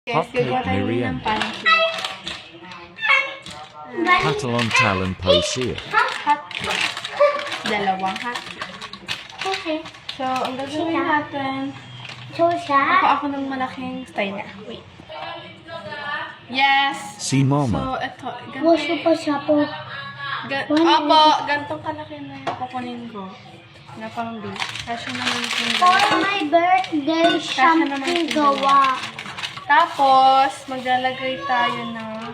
Yes, gagawa tayo ng merienda. pancake. Patalon talon posia. Hot cake. Dalawang hot cake. Okay. So, ang gagawin natin, So siya? ako ng malaking steiner. Wait. Yes! Si mama. So, ito. Wash mo pa siya po. Opo, gantong kalaki na yung kukunin ko. Na pang bake. Kasya naman yung For my birthday, Kasya naman something yung gawa. Tapos, maglalagay tayo ng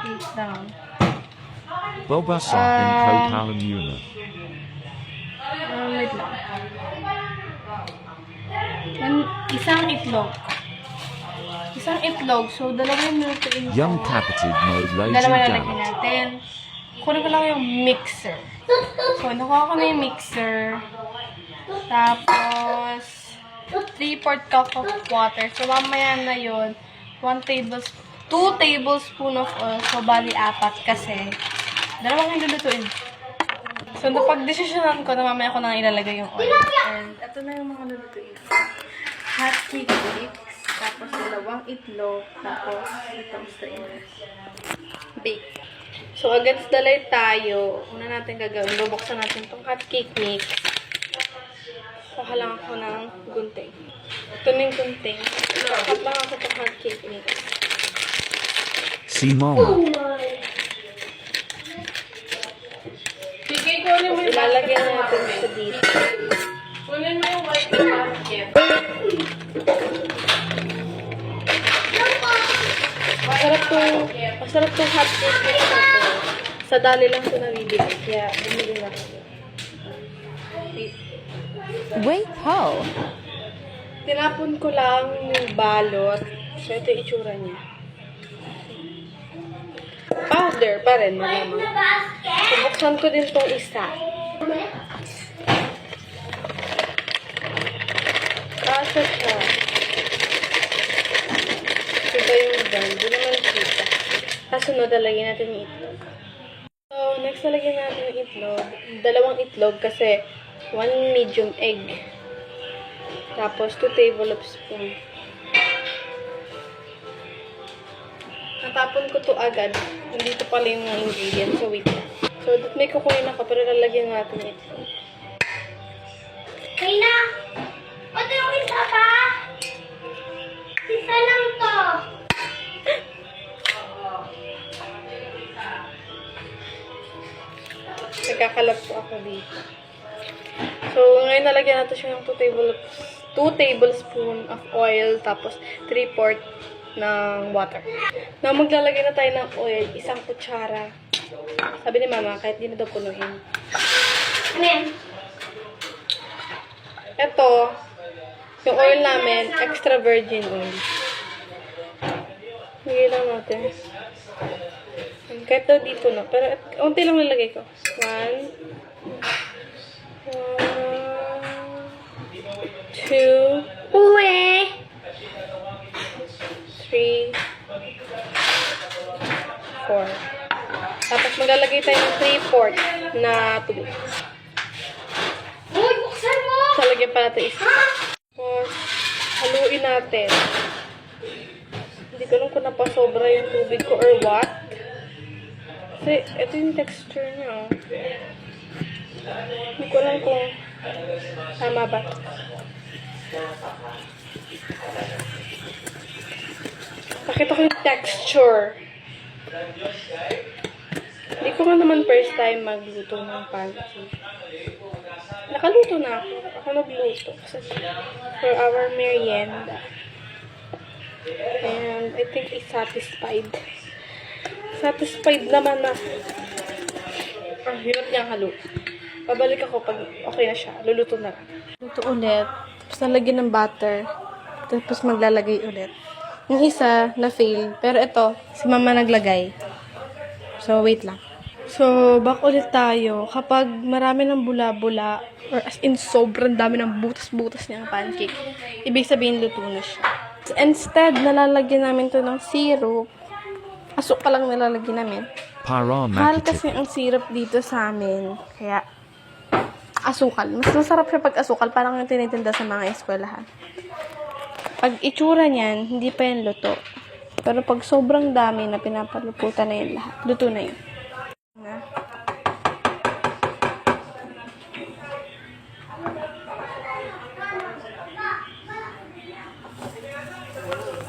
wait lang. Bobasa in Kotalan Una. Wait lang. Isang itlog. Isang itlog. So, dalawang minutuin ko. Young kapatid mode lazy Dalawa lalagyan down. natin. Kunin ko lang yung mixer. So, nakuha ko na yung mixer. Tapos, 3/4 cup of water. So, mamaya na yun. 2 tablespoon of oil. So, bali 4 kasi. Dalawang hilulutuin. So, napag-desisyonan ko na mamaya ko na ilalagay yung oil. And, ito na yung mga lulutuin. Hot cake mix. Tapos, dalawang itlog. Tapos, itong strainer. Bake. So, against the light tayo. Una natin gagawin. Bubuksan natin itong hot cake mix. Kuha lang ako ng gunting. Ito na yung gunting. Nakakat lang ako itong hot cake mix. Si mama. Ilalagyan natin siya dito. Kunin mo yung white basket. Masarap tong hot cake mix na to. Sa dali lang ito nabibili. Kaya, bumili na ako. Wait, Paul. Tinapon ko lang yung balot. So, ito yung itsura niya. Powder pa rin, malamang. Subuksan ko din tong isa. Kasa siya. Iba yung brand. Hindi naman kita. Kasunod, lagyan natin yung itlog. So, next lagyan natin yung itlog. Dalawang itlog kasi 1 medium egg. Tapos, 2 tablespoon. Natapon ko to agad. Nandito pala yung mga ingredients. So, wait lang. So, may kukunin ako pero lalagyan natin ito. Kaya Ito yung isa pa? Isa lang to. Nagkakalat po ako dito. So, ngayon nalagyan natin siya ng 2 tablespoon of oil, tapos 3/4 ng water. Now, maglalagay na tayo ng oil, 1 kutsara. Sabi ni mama, kahit di na daw punuin. Amen. Ito, yung oil namin, extra virgin oil. Lagay lang natin. Kahit daw dito na. Pero, unti lang nilagay ko. 2, Uwe. 3, 4. Tapos maglalagay tayo ng 3/4 na tubig. Uy, buksan mo. So, lagyan pa natin isa. Tapos, haluin natin. Hindi ko alam kung napasobra yung tubig ko or what. Kasi, ito yung texture niya. Oh. Hindi ko alam kung tama ba. Pakita ko yung texture. Hindi ko nga naman first time magluto ng pancake. Nakaluto na ako. Ako nagluto. Kasi for our merienda. And I think it's satisfied. Satisfied naman na. Ang hirap niyang haluto. Babalik ako pag okay na siya. Luluto na lang. Luto ulit. Tapos nalagyan ng butter. Tapos maglalagay ulit. Yung isa, na-fail. Pero ito, si mama naglagay. So, wait lang. So, back ulit tayo. Kapag marami ng bula-bula, or as in, sobrang dami ng butas-butas niyang pancake, ibig sabihin, luto na siya. Instead, nalalagyan namin to ng syrup. Asok pa lang nalalagyan namin. Para Mahal makitik. kasi ang syrup dito sa amin. Kaya, asukal. Mas masarap siya pag asukal. Parang yung tinitinda sa mga eskwelahan. Pag itsura niyan, hindi pa yan luto. Pero pag sobrang dami na pinapaluputan na yan lahat, luto na yun. Na?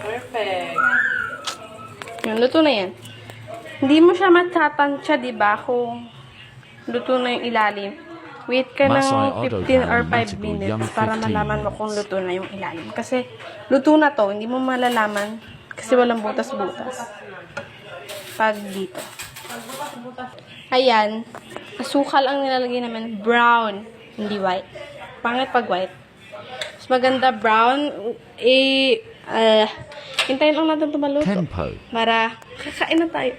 Perfect. Yun, luto na yan. Hindi mo siya matatansya, di ba, kung luto na yung ilalim. Wait ka ng Masay 15 or 5 automatically minutes young para 15 malaman mo kung luto na yung ilalim. Kasi, luto na to, hindi mo malalaman kasi walang butas-butas. Pag dito. Ayan, asukal ang nilalagay namin. Brown, hindi white. Pangit pag white. Mas maganda brown. Hintayin lang natin ito maluto. Tempo. Para kakain na tayo.